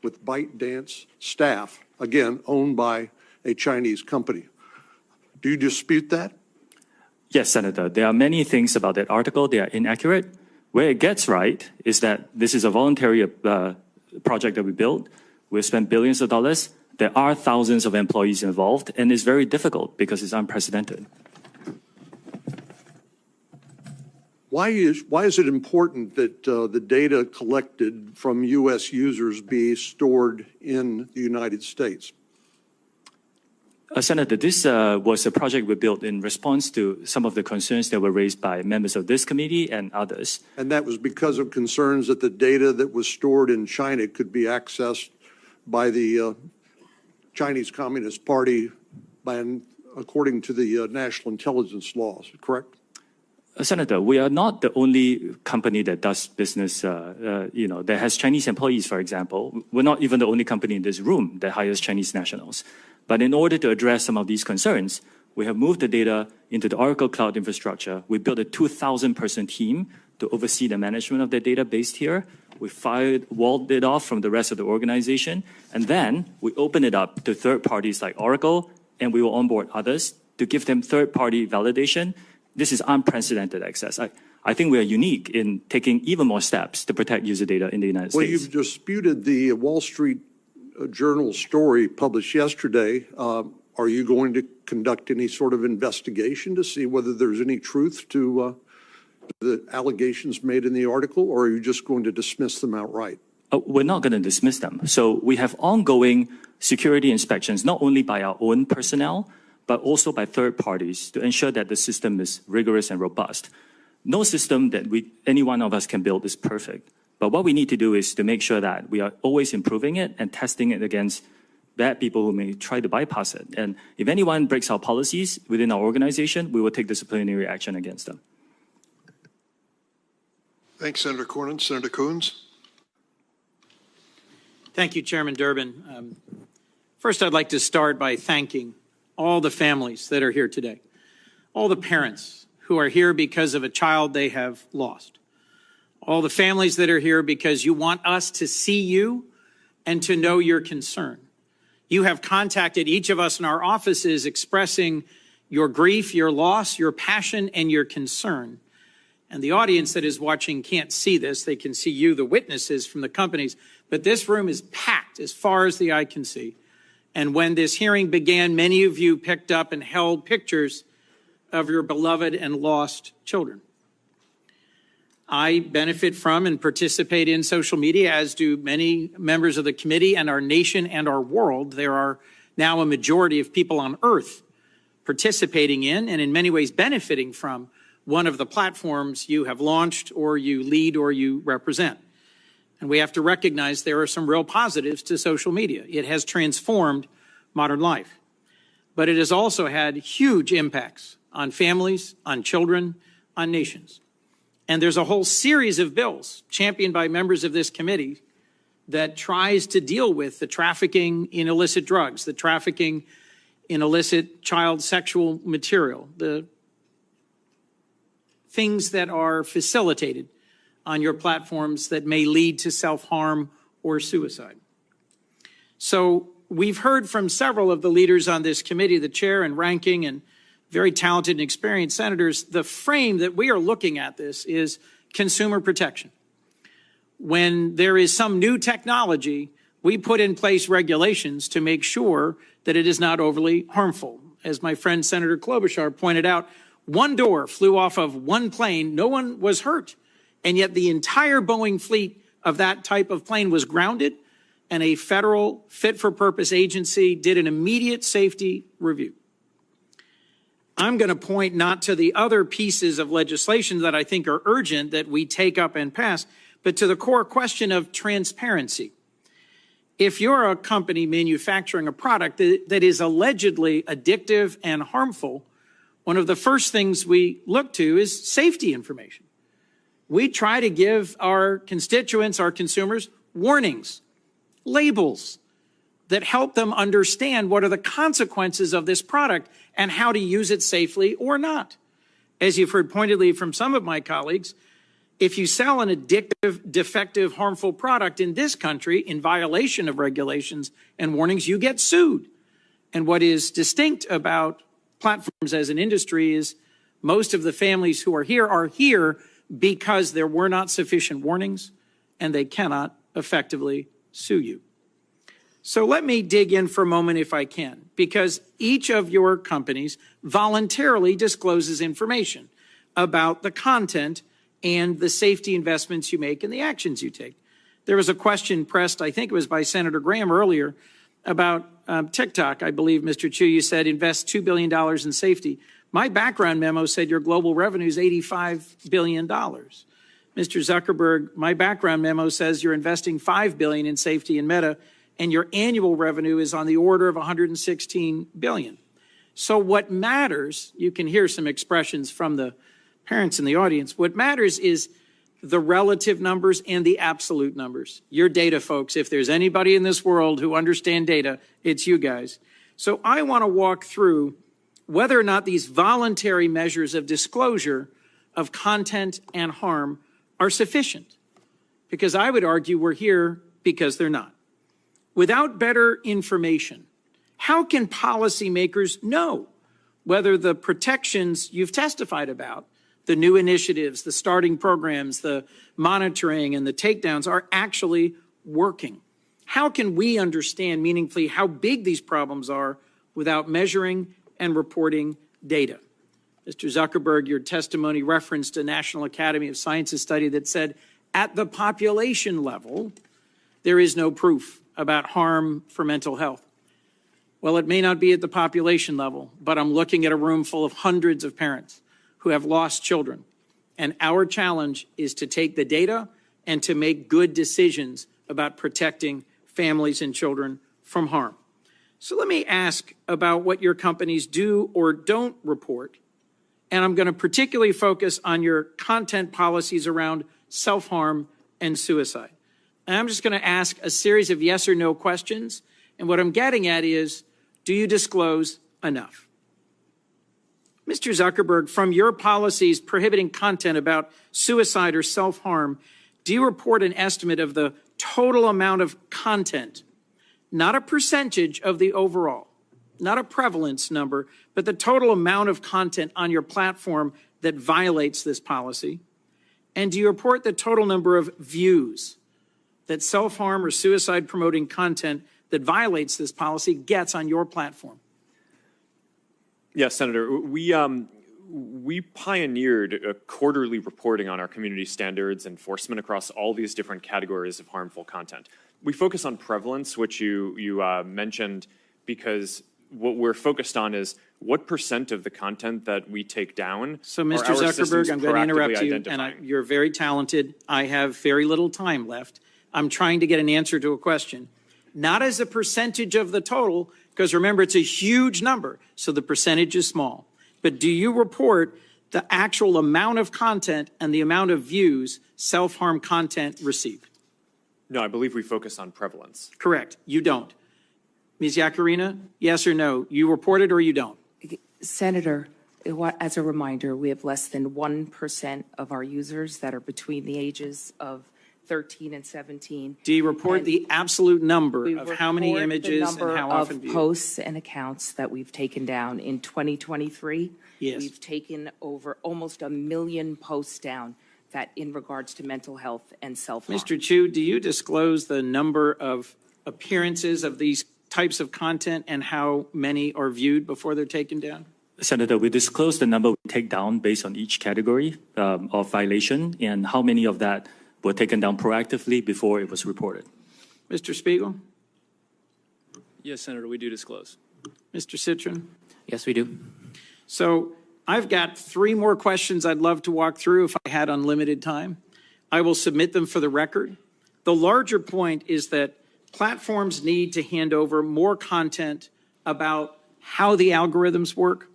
with ByteDance staff, again, owned by a Chinese company. Do you dispute that? Yes, Senator. There are many things about that article. They are inaccurate. Where it gets right is that this is a voluntary project that we built. We've spent billions of dollars. There are thousands of employees involved, and it's very difficult because it's unprecedented. Why is it important that the data collected from U.S. users be stored in the United States? Senator, this was a project we built in response to some of the concerns that were raised by members of this committee and others. And that was because of concerns that the data that was stored in China could be accessed by the Chinese Communist Party according to the national intelligence laws, correct? Senator, we are not the only company that does business, that has Chinese employees, for example. We're not even the only company in this room that hires Chinese nationals. But in order to address some of these concerns, we have moved the data into the Oracle Cloud infrastructure. We built a 2,000-person team to oversee the management of the data based here. We walled it off from the rest of the organization. And then we open it up to third parties like Oracle, and we will onboard others to give them third-party validation. This is unprecedented access. I think we are unique in taking even more steps to protect user data in the United States. Well, you've disputed the Wall Street Journal story published yesterday. Are you going to conduct any sort of investigation to see whether there's any truth to the allegations made in the article, or are you just going to dismiss them outright? We're not going to dismiss them. So we have ongoing security inspections, not only by our own personnel, but also by third parties to ensure that the system is rigorous and robust. No system that any one of us can build is perfect. But what we need to do is to make sure that we are always improving it and testing it against bad people who may try to bypass it. And if anyone breaks our policies within our organization, we will take disciplinary action against them. Thanks, Senator Cornyn. Senator Coons. Thank you, Chairman Durbin. First, I'd like to start by thanking all the families that are here today, all the parents who are here because of a child they have lost, all the families that are here because you want us to see you and to know your concern. You have contacted each of us in our offices expressing your grief, your loss, your passion, and your concern. And the audience that is watching can't see this. They can see you, the witnesses from the companies. But this room is packed as far as the eye can see. And when this hearing began, many of you picked up and held pictures of your beloved and lost children. I benefit from and participate in social media, as do many members of the committee and our nation and our world. There are now a majority of people on Earth participating in and in many ways benefiting from one of the platforms you have launched or you lead or you represent. And we have to recognize there are some real positives to social media. It has transformed modern life, but it has also had huge impacts on families, on children, on nations. And there's a whole series of bills championed by members of this committee that tries to deal with the trafficking in illicit drugs, the trafficking in illicit child sexual material, the things that are facilitated on your platforms that may lead to self-harm or suicide. So we've heard from several of the leaders on this committee, the chair and ranking and very talented and experienced senators. The frame that we are looking at this is consumer protection. When there is some new technology, we put in place regulations to make sure that it is not overly harmful. As my friend Senator Klobuchar pointed out, one door flew off of one plane, no one was hurt. And yet the entire Boeing fleet of that type of plane was grounded, and a federal fit-for-purpose agency did an immediate safety review. I'm going to point not to the other pieces of legislation that I think are urgent that we take up and pass, but to the core question of transparency. If you're a company manufacturing a product that is allegedly addictive and harmful, one of the first things we look to is safety information. We try to give our constituents, our consumers, warnings, labels that help them understand what are the consequences of this product and how to use it safely or not. As you've heard pointedly from some of my colleagues, If you sell an addictive, defective, harmful product in this country in violation of regulations and warnings, you get sued. And what is distinct about platforms as an industry is most of the families who are here because there were not sufficient warnings and they cannot effectively sue you. So let me dig in for a moment if I can, because each of your companies voluntarily discloses information about the content and the safety investments you make and the actions you take. There was a question pressed, I think it was by Senator Graham earlier, about TikTok. I believe, Mr. Chu, you said invest $2 billion in safety. My background memo said your global revenue is $85 billion. Mr. Zuckerberg, my background memo says you're investing $5 billion in safety in Meta, and your annual revenue is on the order of $116 billion. So what matters, you can hear some expressions from the parents in the audience, what matters is the relative numbers and the absolute numbers. Your data folks, if there's anybody in this world who understand data, it's you guys. So I want to walk through whether or not these voluntary measures of disclosure of content and harm are sufficient. Because I would argue we're here because they're not. Without better information, how can policymakers know whether the protections you've testified about, the new initiatives, the starting programs, the monitoring, and the takedowns are actually working? How can we understand meaningfully how big these problems are without measuring and reporting data? Mr. Zuckerberg, your testimony referenced a National Academy of Sciences study that said at the population level, there is no proof about harm for mental health. Well, it may not be at the population level, but I'm looking at a room full of hundreds of parents who have lost children. And our challenge is to take the data and to make good decisions about protecting families and children from harm. So let me ask about what your companies do or don't report. And I'm going to particularly focus on your content policies around self-harm and suicide. And I'm just going to ask a series of yes or no questions. And what I'm getting at is, do you disclose enough? Mr. Zuckerberg, from your policies prohibiting content about suicide or self-harm, do you report an estimate of the total amount of content, not a percentage of the overall, not a prevalence number, but the total amount of content on your platform that violates this policy? And do you report the total number of views that self-harm or suicide-promoting content that violates this policy gets on your platform? Yes, Senator. We pioneered a quarterly reporting on our community standards enforcement across all these different categories of harmful content. We focus on prevalence, which you mentioned, because what we're focused on is what % of the content that we take down. So, Mr. Zuckerberg, I'm going to interrupt you, and you're very talented. I have very little time left. I'm trying to get an answer to a question. Not as a percentage of the total, because remember, it's a huge number, so the percentage is small. But do you report the actual amount of content and the amount of views self-harm content received? No, I believe we focus on prevalence. Correct. You don't. Ms. Yakarina, yes or no? You report it or you don't? Senator, as a reminder, we have less than 1% of our users that are between the ages of 13 and 17. Do you report the absolute number of how many images and how often viewed? Posts and accounts that we've taken down in 2023. Yes. We've taken over almost 1 million posts down that in regards to mental health and self-harm. Mr. Chu, do you disclose the number of appearances of these types of content and how many are viewed before they're taken down? Senator, we disclose the number we take down based on each category of violation and how many of that were taken down proactively before it was reported. Mr. Spiegel? Yes, Senator, we do disclose. Mr. Citron? Yes, we do. So I've got 3 more questions I'd love to walk through if I had unlimited time. I will submit them for the record. The larger point is that platforms need to hand over more content about how the algorithms work,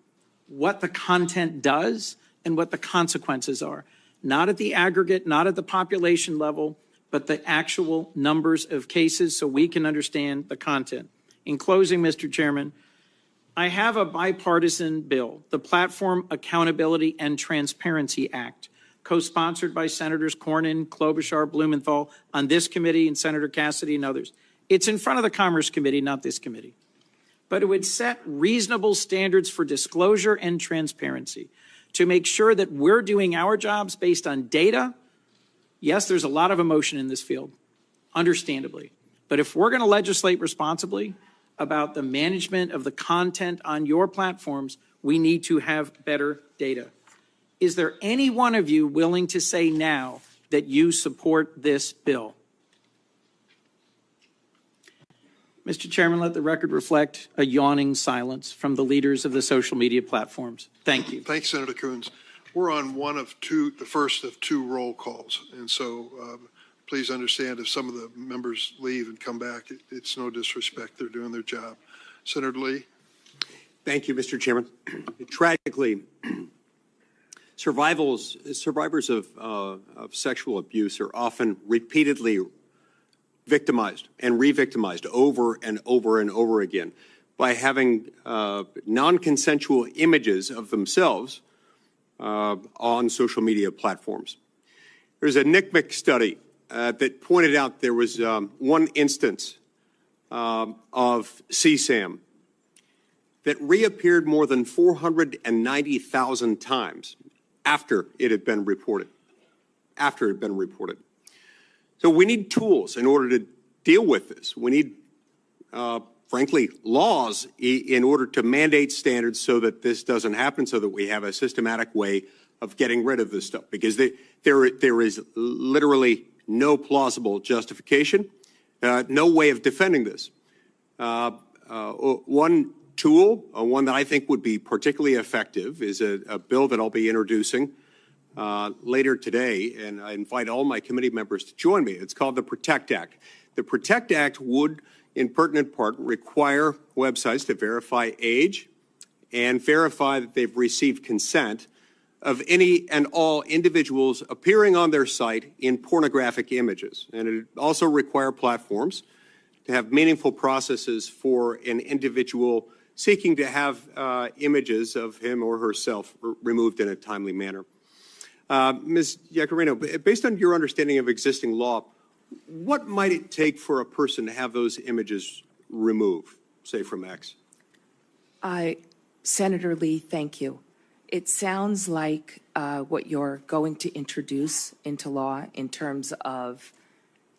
what the content does, and what the consequences are. Not at the aggregate, not at the population level, but the actual numbers of cases so we can understand the content. In closing, Mr. Chairman, I have a bipartisan bill, the Platform Accountability and Transparency Act, co-sponsored by Senators Cornyn, Klobuchar, Blumenthal on this committee and Senator Cassidy and others. It's in front of the Commerce Committee, not this committee. But it would set reasonable standards for disclosure and transparency to make sure that we're doing our jobs based on data. Yes, there's a lot of emotion in this field, understandably. But if we're going to legislate responsibly about the management of the content on your platforms, we need to have better data. Is there any one of you willing to say now that you support this bill? Mr. Chairman, let the record reflect a yawning silence from the leaders of the social media platforms. Thank you. Thanks, Senator Coons. We're on the first of two roll calls. And so please understand if some of the members leave and come back, it's no disrespect. They're doing their job. Senator Lee. Thank you, Mr. Chairman. Tragically, survivors of sexual abuse are often repeatedly victimized and re-victimized over and over and over again by having non-consensual images of themselves on social media platforms. There's a NCMEC study that pointed out there was one instance of CSAM that reappeared more than 490,000 times after it had been reported. So we need tools in order to deal with this. We need, frankly, laws in order to mandate standards so that this doesn't happen, so that we have a systematic way of getting rid of this stuff. Because there is literally no plausible justification, no way of defending this. One tool, one that I think would be particularly effective, is a bill that I'll be introducing later today, and I invite all my committee members to join me. It's called the PROTECT Act. The PROTECT Act would, in pertinent part, require websites to verify age and verify that they've received consent of any and all individuals appearing on their site in pornographic images. And it also require platforms to have meaningful processes for an individual seeking to have images of him or herself removed in a timely manner. Ms. Iacarino, based on your understanding of existing law, what might it take for a person to have those images removed, say from X? Senator Lee, thank you. It sounds like what you're going to introduce into law in terms of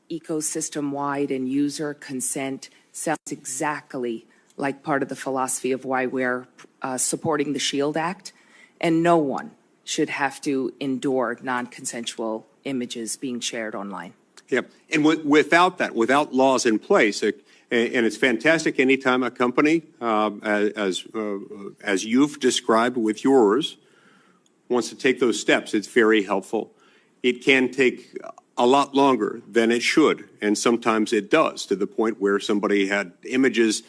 ecosystem-wide and user consent sounds exactly like part of the philosophy of why we're supporting the SHIELD Act, and no one should have to endure non-consensual images being shared online. Yep. And without that, without laws in place, and it's fantastic anytime a company, as you've described with yours, wants to take those steps, it's very helpful. It can take a lot longer than it should, and sometimes it does, to the point where somebody had images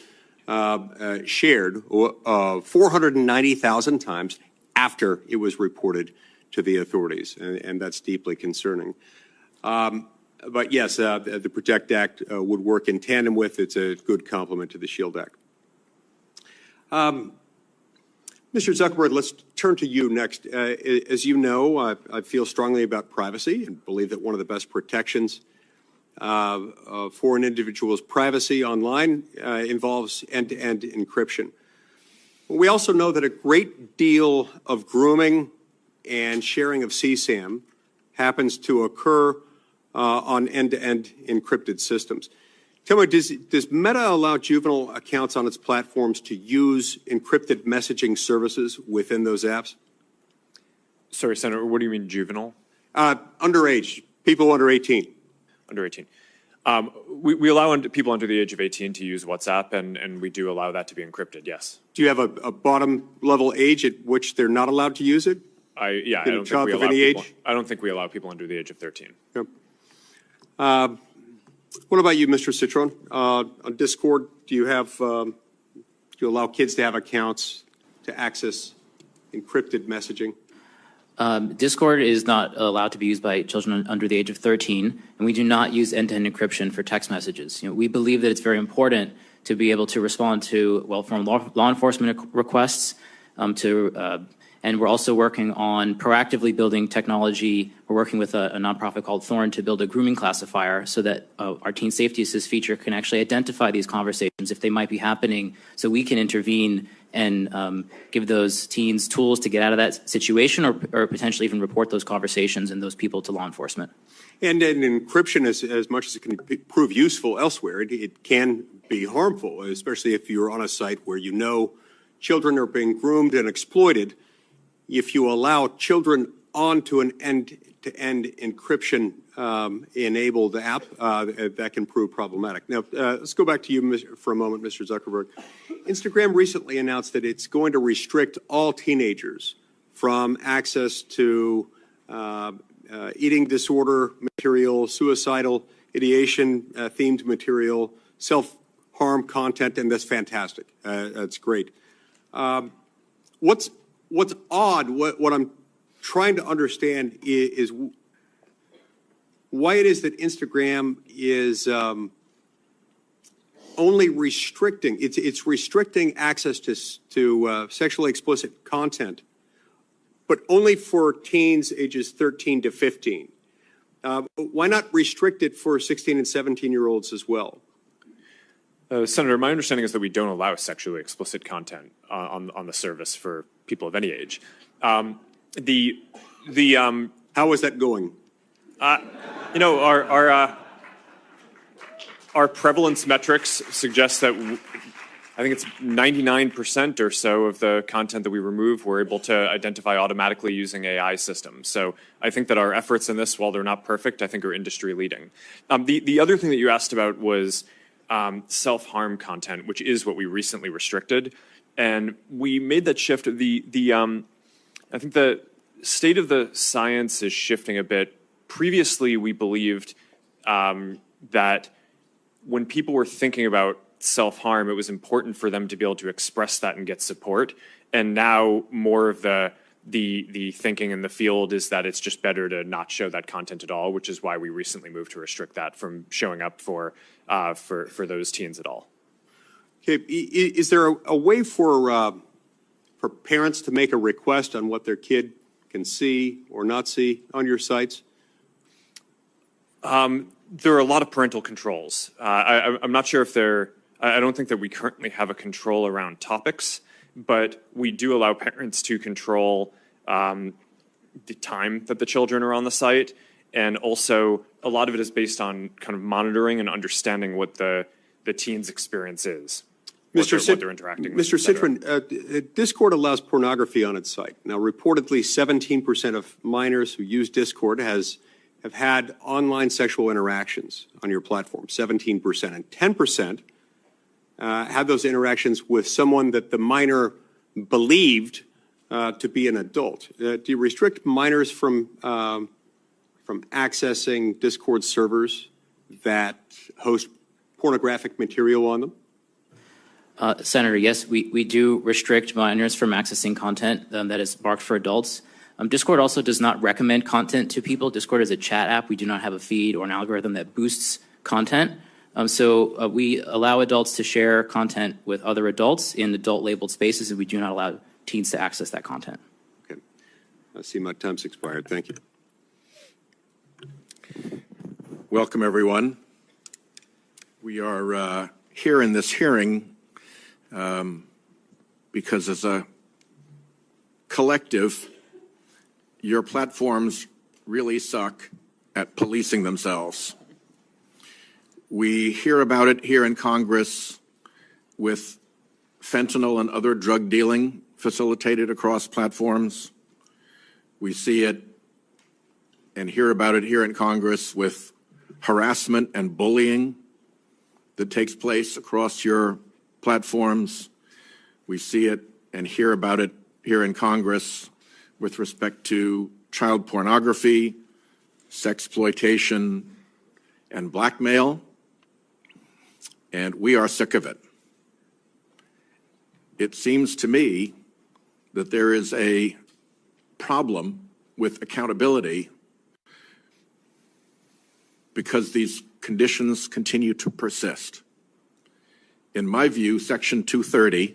shared 490,000 times after it was reported to the authorities, and that's deeply concerning. But yes, the PROTECT Act would work in tandem with. It's a good complement to the SHIELD Act. Mr. Zuckerberg, let's turn to you next. As you know, I feel strongly about privacy and believe that one of the best protections for an individual's privacy online involves end-to-end encryption. We also know that a great deal of grooming and sharing of CSAM happens to occur on end-to-end encrypted systems. Tell me, does Meta allow juvenile accounts on its platforms to use encrypted messaging services within those apps? Sorry, Senator, what do you mean juvenile? Underage, people under 18. Under 18. We allow people under the age of 18 to use WhatsApp, and we do allow that to be encrypted, yes. Do you have a bottom level age at which they're not allowed to use it? I don't think we allow people under the age of 13. Yep. What about you, Mr. Citron? On Discord, do you allow kids to have accounts to access encrypted messaging? Discord is not allowed to be used by children under the age of 13, and we do not use end-to-end encryption for text messages. We believe that it's very important to be able to respond to well-formed law enforcement requests, to And we're also working on proactively building technology. We're working with a nonprofit called Thorn to build a grooming classifier so that our Teen Safety Assist feature can actually identify these conversations if they might be happening, so we can intervene and give those teens tools to get out of that situation, or potentially even report those conversations and those people to law enforcement. And encryption, as much as it can prove useful elsewhere, it can be harmful, especially if you're on a site where you know children are being groomed and exploited. If you allow children onto an end-to-end encryption enabled app, that can prove problematic. Now, let's go back to you for a moment, Mr. Zuckerberg. Instagram recently announced that it's going to restrict all teenagers from access to eating disorder material, suicidal ideation themed material, self-harm content, and that's fantastic. That's great. What's odd, what I'm trying to understand is why it is that Instagram is only restricting, it's restricting access to sexually explicit content, but only for teens ages 13 to 15. Why not restrict it for 16 and 17-year-olds as well? Senator, my understanding is that we don't allow sexually explicit content on the service for people of any age. How is that going? Our prevalence metrics suggest that I think it's 99% or so of the content that we remove, we're able to identify automatically using AI systems. So I think that our efforts in this, while they're not perfect, I think are industry leading. The other thing that you asked about was self-harm content, which is what we recently restricted. And we made that shift. I think the state of the science is shifting a bit. Previously, we believed that when people were thinking about self-harm, it was important for them to be able to express that and get support. And now more of the thinking in the field is that it's just better to not show that content at all, which is why we recently moved to restrict that from showing up for those teens at all. Okay, is there a way for parents to make a request on what their kid can see or not see on your sites? There are a lot of parental controls. I'm not sure if I don't think that we currently have a control around topics, but we do allow parents to control the time that the children are on the site. And also, a lot of it is based on kind of monitoring and understanding what the teen's experience is, what they're interacting with. Mr. Citrin, Discord allows pornography on its site. Now, reportedly, 17% of minors who use Discord have had online sexual interactions on your platform, 17%, and 10% have those interactions with someone that the minor believed to be an adult. Do you restrict minors from accessing Discord servers that host pornographic material on them? Senator, yes, we do restrict minors from accessing content that is marked for adults. Discord also does not recommend content to people. Discord is a chat app. We do not have a feed or an algorithm that boosts content. So we allow adults to share content with other adults in adult-labeled spaces, and we do not allow teens to access that content. Okay. I see my time's expired. Thank you. Welcome, everyone. We are here in this hearing because as a collective, your platforms really suck at policing themselves. We hear about it here in Congress with fentanyl and other drug dealing facilitated across platforms. We see it and hear about it here in Congress with harassment and bullying that takes place across your platforms. We see it and hear about it here in Congress with respect to child pornography, sexploitation, and blackmail, and we are sick of it. It seems to me that there is a problem with accountability because these conditions continue to persist. In my view, Section 230,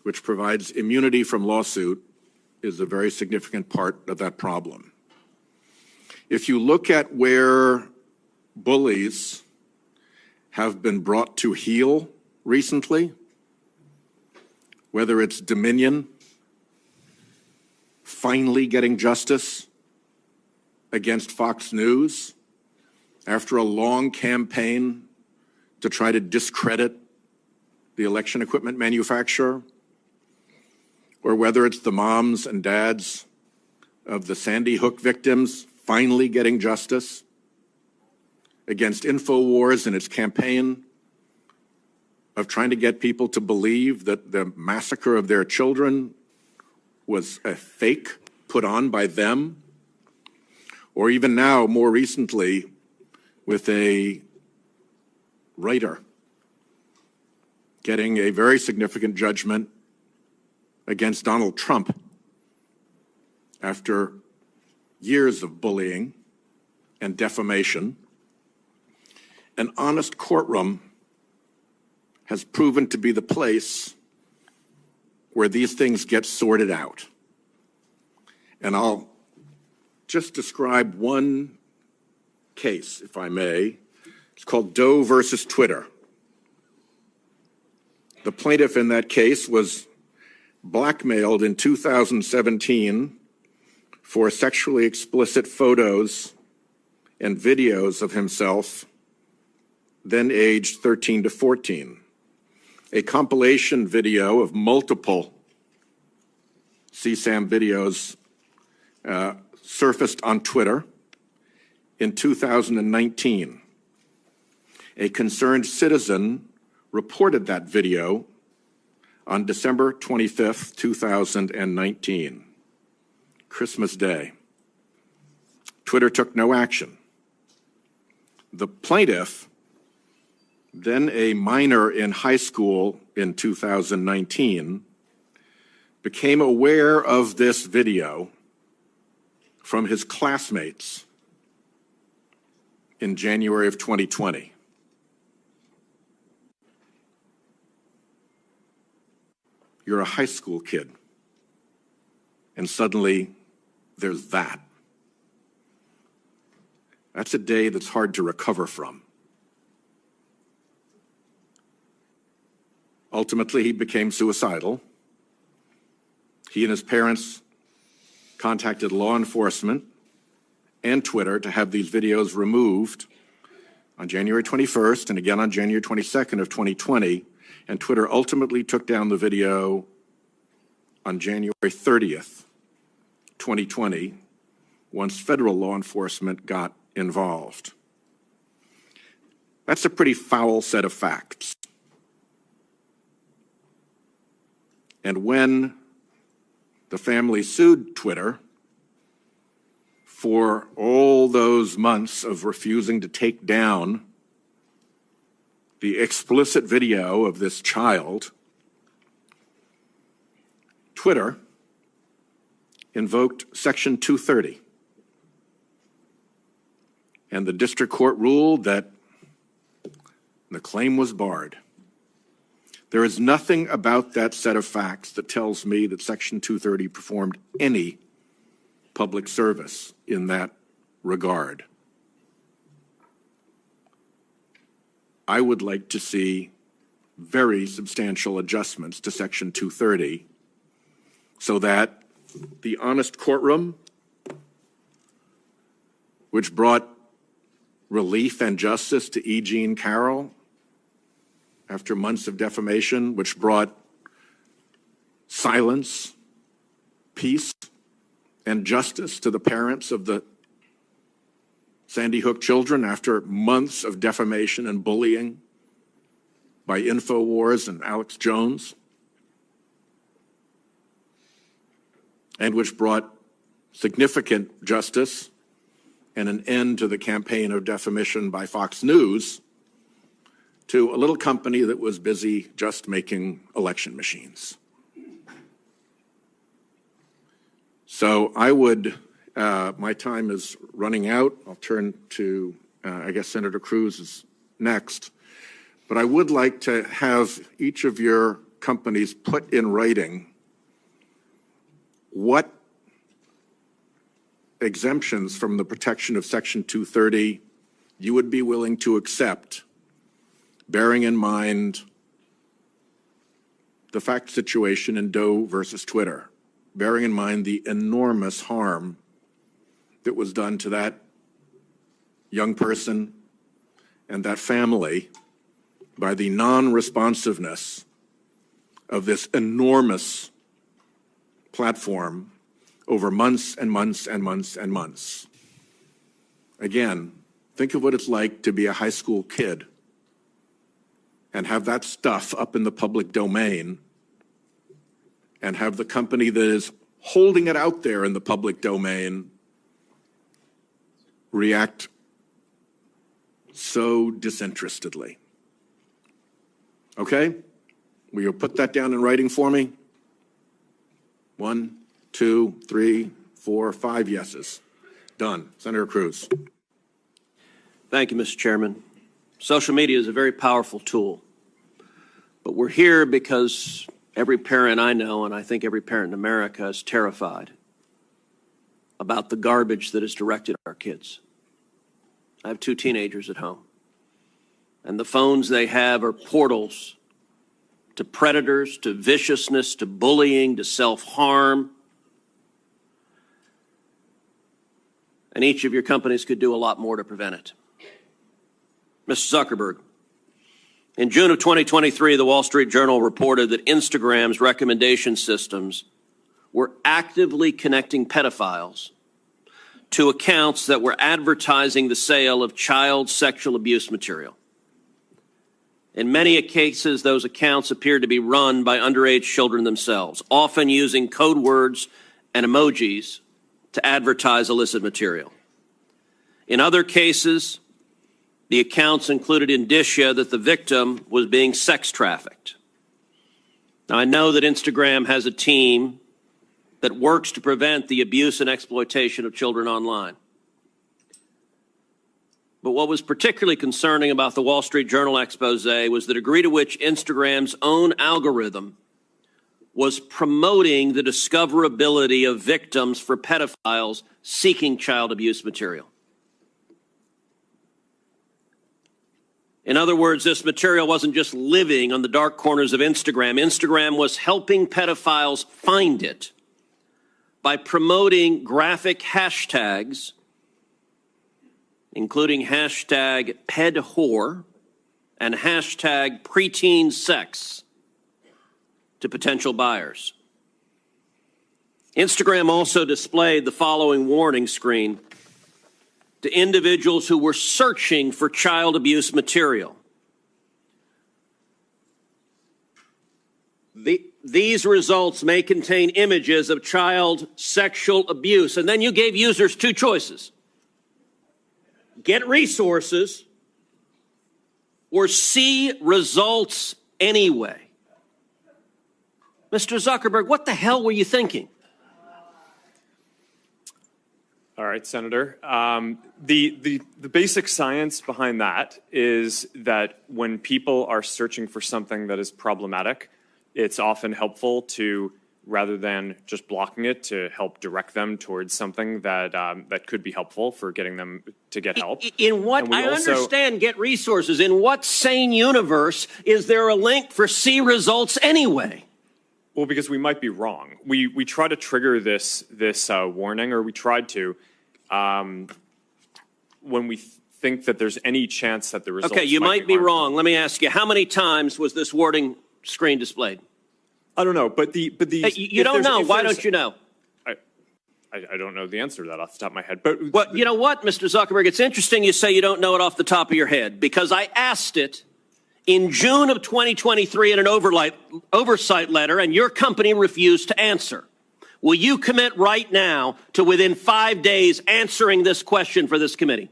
which provides immunity from lawsuit, is a very significant part of that problem. If you look at where bullies have been brought to heel recently, whether it's Dominion finally getting justice against Fox News after a long campaign to try to discredit the election equipment manufacturer, or whether it's the moms and dads of the Sandy Hook victims finally getting justice against InfoWars and its campaign of trying to get people to believe that the massacre of their children was a fake put on by them, or even now, more recently, with a writer getting a very significant judgment against Donald Trump after years of bullying and defamation. An honest courtroom has proven to be the place where these things get sorted out. And I'll just describe one case, if I may. It's called Doe versus Twitter. The plaintiff in that case was blackmailed in 2017 for sexually explicit photos and videos of himself, then aged 13 to 14. A compilation video of multiple CSAM videos surfaced on Twitter in 2019. A concerned citizen reported that video on December 25th, 2019, Christmas Day. Twitter took no action. The plaintiff, then a minor in high school in 2019, became aware of this video from his classmates in January of 2020. You're a high school kid, and suddenly there's that. That's a day that's hard to recover from. Ultimately, he became suicidal. He and his parents contacted law enforcement and Twitter to have these videos removed on January 21st and again on January 22nd of 2020, and Twitter ultimately took down the video on January 30th, 2020, once federal law enforcement got involved. That's a pretty foul set of facts. And when the family sued Twitter for all those months of refusing to take down the explicit video of this child, Twitter invoked Section 230. And the district court ruled that the claim was barred. There is nothing about that set of facts that tells me that Section 230 performed any public service in that regard. I would like to see very substantial adjustments to Section 230 so that the honest courtroom, which brought relief and justice to E. Jean Carroll after months of defamation, which brought silence, peace, and justice to the parents of the Sandy Hook children after months of defamation and bullying by InfoWars and Alex Jones, and which brought significant justice and an end to the campaign of defamation by Fox News to a little company that was busy just making election machines. So I would, my time is running out. I'll turn to, I guess Senator Cruz is next. But I would like to have each of your companies put in writing what exemptions from the protection of Section 230 you would be willing to accept, bearing in mind the fact situation in Doe versus Twitter, bearing in mind the enormous harm that was done to that young person and that family by the non-responsiveness of this enormous platform over months and months and months and months. Again, think of what it's like to be a high school kid and have that stuff up in the public domain and have the company that is holding it out there in the public domain react so disinterestedly. Okay? Will you put that down in writing for me? 1, 2, 3, 4, 5 yeses. Done. Senator Cruz. Thank you, Mr. Chairman. Social media is a very powerful tool, but we're here because every parent I know, and I think every parent in America, is terrified about the garbage that is directed at our kids. I have 2 teenagers at home, and the phones they have are portals to predators, to viciousness, to bullying, to self-harm. And each of your companies could do a lot more to prevent it. Mr. Zuckerberg, in June of 2023, the Wall Street Journal reported that Instagram's recommendation systems were actively connecting pedophiles to accounts that were advertising the sale of child sexual abuse material. In many cases, those accounts appeared to be run by underage children themselves, often using code words and emojis to advertise illicit material. In other cases, the accounts included indicia that the victim was being sex trafficked. Now, I know that Instagram has a team that works to prevent the abuse and exploitation of children online. But what was particularly concerning about the Wall Street Journal expose was the degree to which Instagram's own algorithm was promoting the discoverability of victims for pedophiles seeking child abuse material. In other words, this material wasn't just living on the dark corners of Instagram. Instagram was helping pedophiles find it by promoting graphic hashtags, including hashtag pedwhore and hashtag preteen sex, to potential buyers. Instagram also displayed the following warning screen to individuals who were searching for child abuse material. These results may contain images of child sexual abuse. And then you gave users 2 choices. Get resources or see results anyway. Mr. Zuckerberg, what the hell were you thinking? All right, Senator. The basic science behind that is that when people are searching for something that is problematic, it's often helpful to, rather than just blocking it, to help direct them towards something that that could be helpful for getting them to get help. In what, I understand get resources. In what sane universe is there a link for see results anyway? Well, because we might be wrong. We try to trigger this warning, or we tried to, when we think that there's any chance that the results. Okay, you might be harmful. wrong. Let me ask you, how many times was this warning screen displayed? I don't know, but the you don't know. Why don't you know? I don't know the answer to that off the top of my head. But Well, you know what, Mr. Zuckerberg? It's interesting you say you don't know it off the top of your head, because I asked it in June of 2023 in an oversight letter, and your company refused to answer. Will you commit right now to within 5 days answering this question for this committee?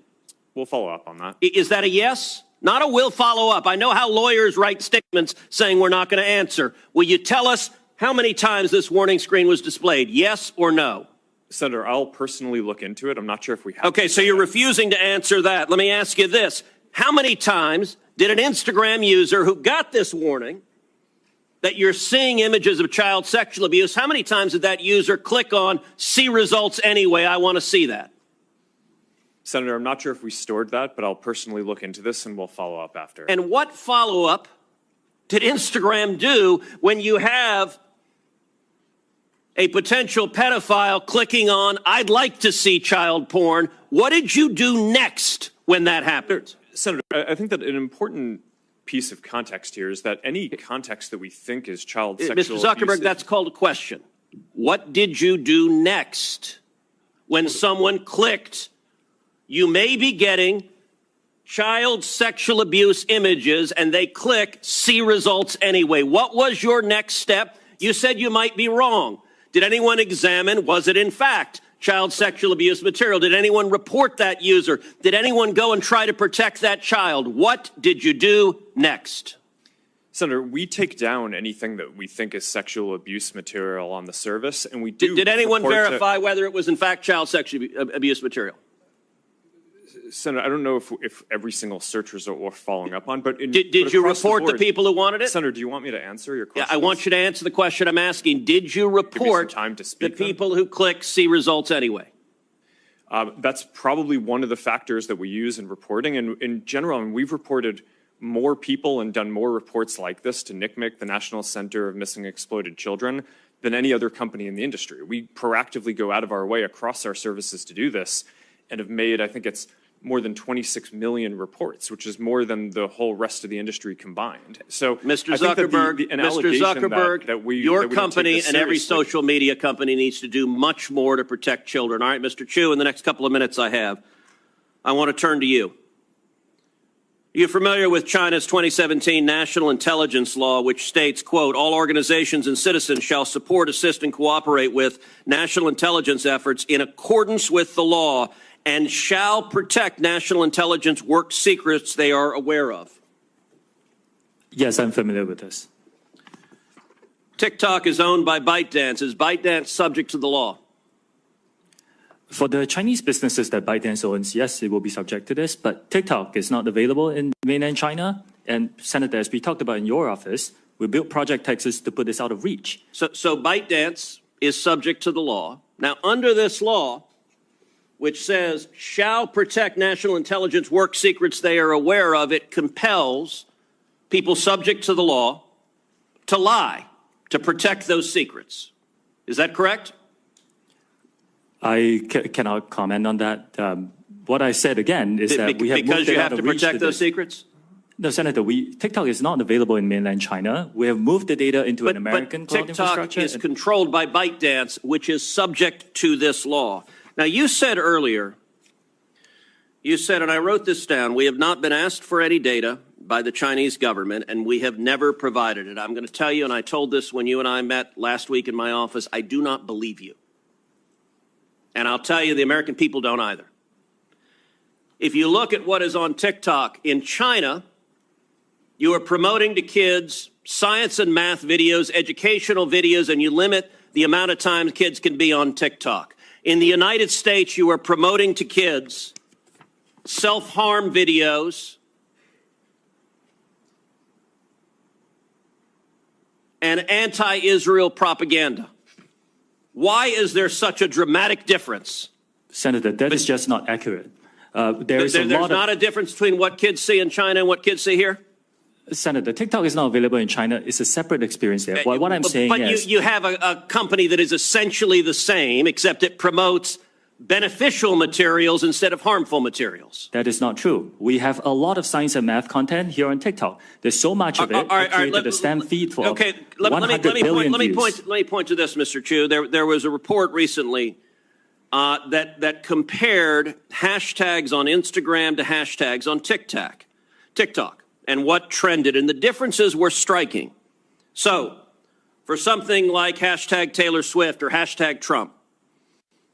we'll follow up on that. Is that a yes? Not a will follow up. I know how lawyers write statements saying we're not going to answer. Will you tell us how many times this warning screen was displayed? Yes or no? Senator, I'll personally look into it. I'm not sure if we have. Okay, so you're refusing to answer that. Let me ask you this. How many times did an Instagram user who got this warning that you're seeing images of child sexual abuse, how many times did that user click on see results anyway? I want to see that. Senator, I'm not sure if we stored that, but I'll personally look into this and we'll follow up after. And what follow-up did Instagram do when you have a potential pedophile clicking on, I'd like to see child porn? What did you do next when that happened? Senator, I think that an important piece of context here is that any context that we think is child sexual Mr. Zuckerberg, abuse, that's called a question. What did you do next when someone clicked, you may be getting child sexual abuse images, and they click, see results anyway? What was your next step? You said you might be wrong. Did anyone examine, was it in fact child sexual abuse material? Did anyone report that user? Did anyone go and try to protect that child? What did you do next? Senator, we take down anything that we think is sexual abuse material on the service, and we do. Did anyone report verify whether it was in fact child sexual abuse material? Senator, I don't know if every single search result we're following up on, but did you report the people who wanted it? Senator, do you want me to answer your question? Yeah, I want you to answer the question I'm asking. Did you report time to speak, the people who click see results anyway? That's probably one of the factors that we use in reporting. And in general, I mean, we've reported more people and done more reports like this to NCMEC, the National Center of Missing and Exploited Children, than any other company in the industry. We proactively go out of our way across our services to do this and have made, I think it's more than 26 million reports, which is more than the whole rest of the industry combined. So, Mr. Zuckerberg, your company and every social media company needs to do much more to protect children. All right, Mr. Chu, in the next couple of minutes I have, I want to turn to you. You're familiar with China's 2017 National Intelligence Law, which states, quote, all organizations and citizens shall support, assist, and cooperate with national intelligence efforts in accordance with the law and shall protect national intelligence work secrets they are aware of. Yes, I'm familiar with this. TikTok is owned by ByteDance. Is ByteDance subject to the law? For the Chinese businesses that ByteDance owns, yes, it will be subject to this, but TikTok is not available in mainland China. And Senator, as we talked about in your office, we built Project Texas to put this out of reach. So ByteDance is subject to the law. Now, under this law, which says shall protect national intelligence work secrets they are aware of, it compels people subject to the law to lie, to protect those secrets. Is that correct? I cannot comment on that. What I said again is that we have because you have to protect those secrets? No, Senator, TikTok is not available in mainland China. We have moved the data into an American cloud infrastructure. TikTok is controlled by ByteDance, which is subject to this law. Now, you said earlier, and I wrote this down, we have not been asked for any data by the Chinese government, and we have never provided it. I'm going to tell you, and I told this when you and I met last week in my office, I do not believe you. And I'll tell you, the American people don't either. If you look at what is on TikTok in China, you are promoting to kids science and math videos, educational videos, and you limit the amount of time kids can be on TikTok. In the United States, you are promoting to kids self-harm videos and anti-Israel propaganda. Why is there such a dramatic difference? Senator, that is just not accurate. There's not a difference between what kids see in China and what kids see here? Senator, TikTok is not available in China. It's a separate experience there. What I'm saying is... But you have a company that is essentially the same, except it promotes beneficial materials instead of harmful materials. That is not true. We have a lot of science and math content here on TikTok. There's so much of it. Created a STEM feed for 100 billion views. Let me point to this, Mr. Chu. There was a report recently that compared hashtags on Instagram to hashtags on TikTok. And what trended, and the differences were striking. So, for something like hashtag Taylor Swift or hashtag Trump,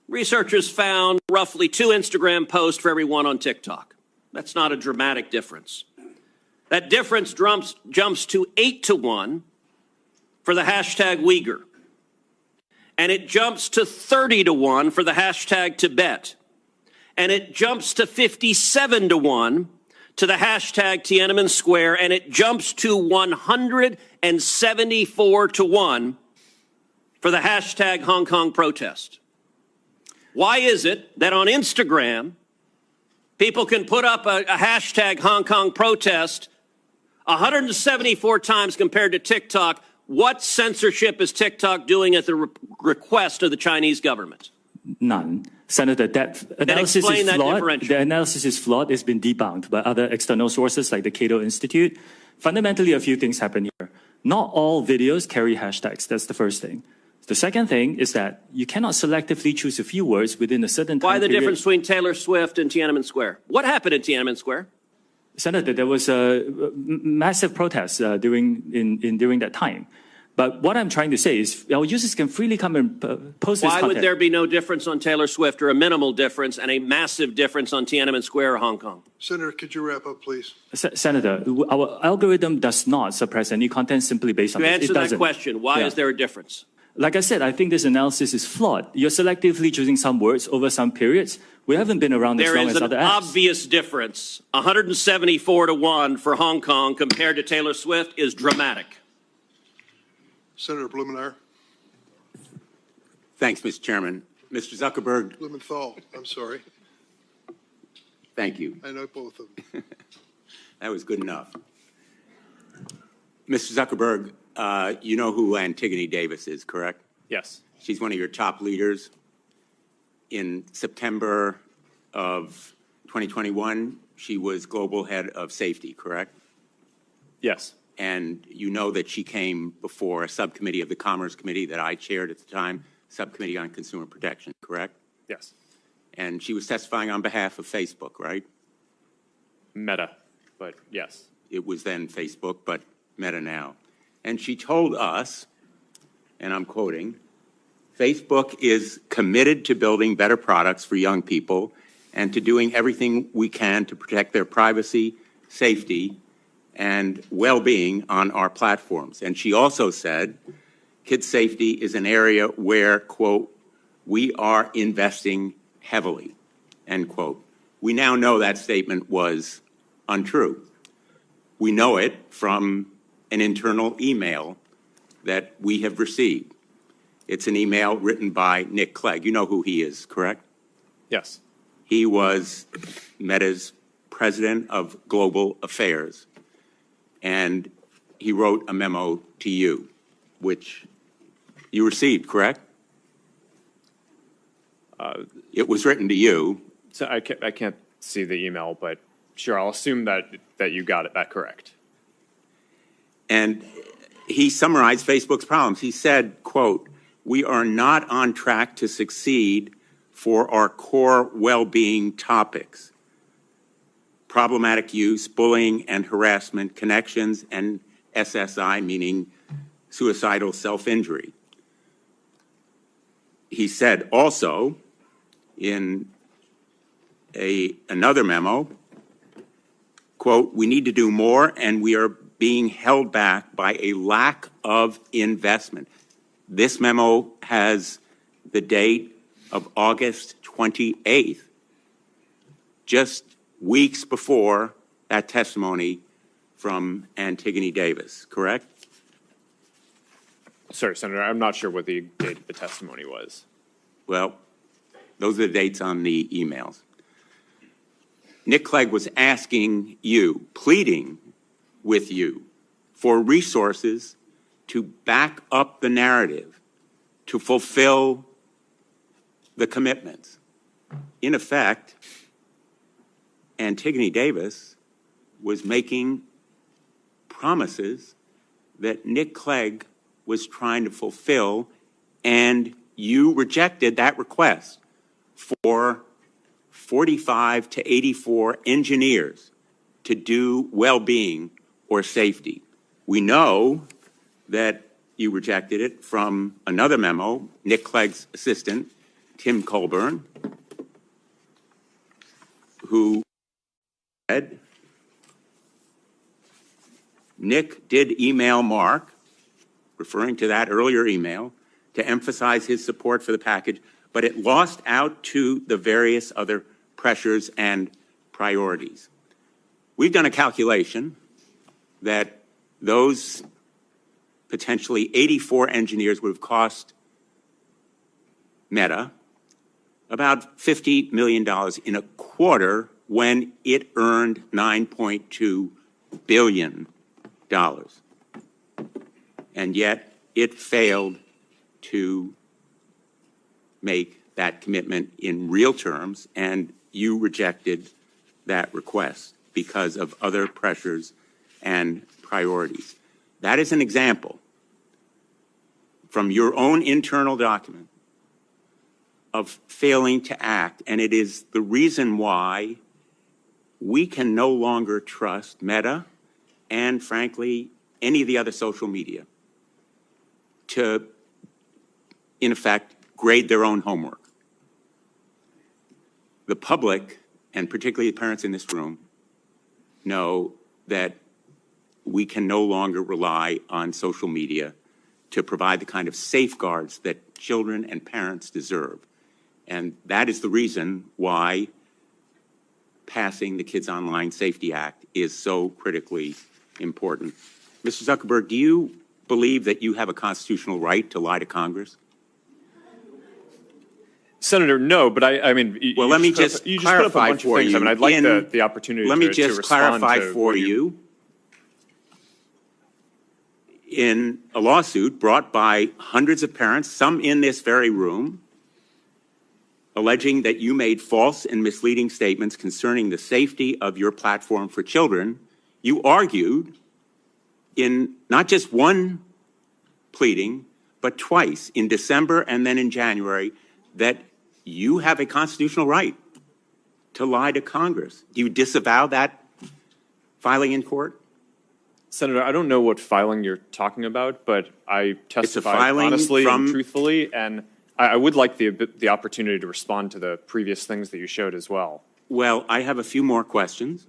researchers found roughly 2 Instagram posts for every one on TikTok. That's not a dramatic difference. That difference jumps to 8 to 1 for the hashtag Uyghur. And it jumps to 30 to 1 for the hashtag Tibet. And it jumps to 57 to 1 to the hashtag Tiananmen Square, and it jumps to 174 to 1 for the hashtag Hong Kong protest. Why is it that on Instagram, people can put up a hashtag Hong Kong protest 174 times compared to TikTok? What censorship is TikTok doing at the request of the Chinese government? None. Senator, that analysis explain is that flawed. differential. The analysis is flawed. It's been debunked by other external sources like the Cato Institute. Fundamentally, a few things happen here. Not all videos carry hashtags. That's the first thing. The second thing is that you cannot selectively choose a few words within a certain time Why the period. difference between Taylor Swift and Tiananmen Square? What happened in Tiananmen Square? Senator, there was a massive protest during that time. But what I'm trying to say is our users can freely come and post this Why content. would there be no difference on Taylor Swift, or a minimal difference, and a massive difference on Tiananmen Square or Hong Kong? Senator, could you wrap up, please? Senator, our algorithm does not suppress any content simply based on To this. answer It that doesn't. question, why Yeah. is there a difference? Like I said, I think this analysis is flawed. You're selectively choosing some words over some periods. We haven't been around as There long is as an other apps. obvious difference. 174 to 1 for Hong Kong compared to Taylor Swift is dramatic. Senator Blumenauer. Thanks, Mr. Chairman. Mr. Zuckerberg, Blumenthal, I'm sorry. thank you. I know both of them. That was good enough. Mr. Zuckerberg, you know who Antigone Davis is, correct? Yes. She's one of your top leaders. In September of 2021, she was global head of safety, correct? Yes. And you know that she came before a subcommittee of the Commerce Committee that I chaired at the time, Subcommittee on Consumer Protection, correct? Yes. And she was testifying on behalf of Facebook, right? Meta, but yes. It was then Facebook, but Meta now. And she told us, and I'm quoting, Facebook is committed to building better products for young people and to doing everything we can to protect their privacy, safety, and well-being on our platforms. And she also said, kids' safety is an area where, quote, we are investing heavily, end quote. We now know that statement was untrue. We know it from an internal email that we have received. It's an email written by Nick Clegg. You know who he is, correct? Yes. He was Meta's president of global affairs. And he wrote a memo to you, which you received, correct? It was written to you. So I can't see the email, but sure, I'll assume that you got it that correct. And he summarized Facebook's problems. He said, quote, we are not on track to succeed for our core well-being topics: problematic use, bullying and harassment, connections, and SSI, meaning suicidal self-injury. He said also in another memo, quote, we need to do more and we are being held back by a lack of investment. This memo has the date of August 28th, just weeks before that testimony from Antigone Davis, correct? Sorry, Senator, I'm not sure what the date of the testimony was. Well, those are the dates on the emails. Nick Clegg was asking you, pleading with you for resources to back up the narrative, to fulfill the commitments. In effect, Antigone Davis was making promises that Nick Clegg was trying to fulfill, and you rejected that request for 45 to 84 engineers to do well-being or safety. We know that you rejected it from another memo, Nick Clegg's assistant, Tim Colburn, who said, Nick did email Mark, referring to that earlier email, to emphasize his support for the package, but it lost out to the various other pressures and priorities. we've done a calculation that those potentially 84 engineers would have cost Meta about $50 million in a quarter when it earned $9.2 billion. And yet it failed to make that commitment in real terms, and you rejected that request because of other pressures and priorities. That is an example from your own internal document of failing to act, and it is the reason why we can no longer trust Meta and, frankly, any of the other social media to, in effect, grade their own homework. The public, and particularly the parents in this room, know that we can no longer rely on social media to provide the kind of safeguards that children and parents deserve. And that is the reason why passing the Kids Online Safety Act is so critically important. Mr. Zuckerberg, do you believe that you have a constitutional right to lie to Congress? Senator, no, but I mean, well, let me just clarify for you. I mean, I'd like the opportunity to respond. Let me just clarify for you. In a lawsuit brought by hundreds of parents, some in this very room, alleging that you made false and misleading statements concerning the safety of your platform for children, you argued in not just one pleading, but twice, in December and then in January, that you have a constitutional right to lie to Congress. Do you disavow that filing in court? Senator, I don't know what filing you're talking about, but I testified honestly and truthfully, and I would like the opportunity to respond to the previous things that you showed as well. Well, I have a few more questions,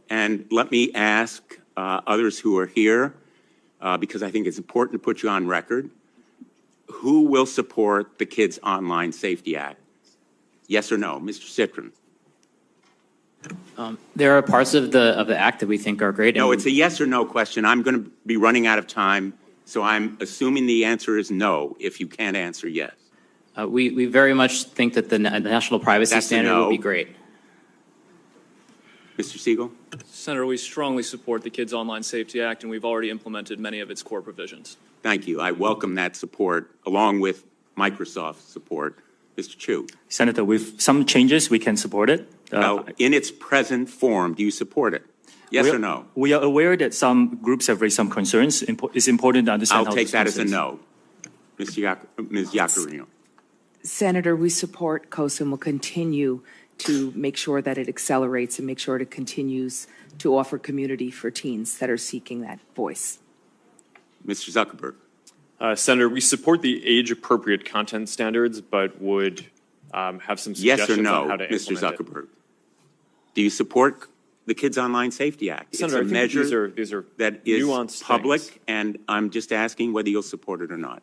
and let me ask others who are here, because I think it's important to put you on record. Who will support the Kids Online Safety Act? Yes or no? Mr. Citron. There are parts of the act that we think are great. No, it's a yes or no question. I'm going to be running out of time, so I'm assuming the answer is no if you can't answer yes. We very much think that the national privacy standard would be great. Mr. Siegel? Senator, we strongly support the Kids Online Safety Act, and we've already implemented many of its core provisions. Thank you. I welcome that support, along with Microsoft's support. Mr. Chu? Senator, with some changes, we can support it. Well, in its present form, do you support it? Yes or no? We are aware that some groups have raised some concerns. It's important to understand I'll take that as a no. Ms. Yaccarino? Senator, we support COSA and will continue to make sure that it accelerates and make sure it continues to offer community for teens that are seeking that voice. Mr. Zuckerberg? Senator, we support the age-appropriate content standards, but would have some suggestions yes or no, on how to Mr. implement Zuckerberg? Do you support the Kids Online Safety Act? Senator, it's a measure these are that is nuanced public, things. and I'm just asking whether you'll support it or not.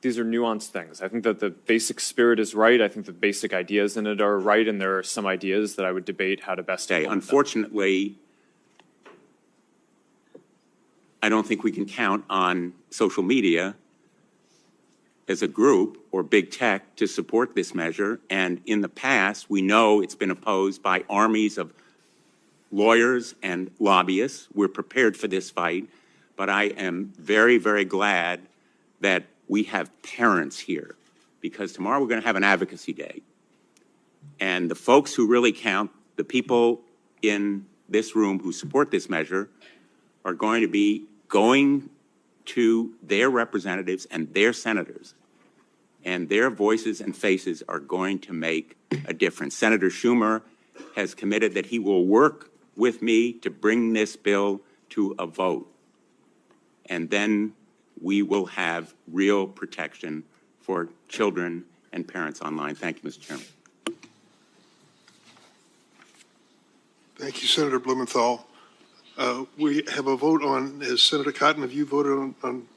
These are nuanced things. I think that the basic spirit is right. I think the basic ideas in it are right, and there are some ideas that I would debate how to best implement them. Unfortunately, I don't think we can count on social media as a group or big tech to support this measure. And in the past, we know it's been opposed by armies of lawyers and lobbyists. We're prepared for this fight. But I am very, very glad that we have parents here, because tomorrow we're going to have an advocacy day. And the folks who really count, the people in this room who support this measure, are going to be going to their representatives and their senators, and their voices and faces are going to make a difference. Senator Schumer has committed that he will work with me to bring this bill to a vote, and then we will have real protection for children and parents online. Thank you, Mr. Chairman. Thank you, Senator Blumenthal. We have a vote on, as Senator Cotton, have you voted on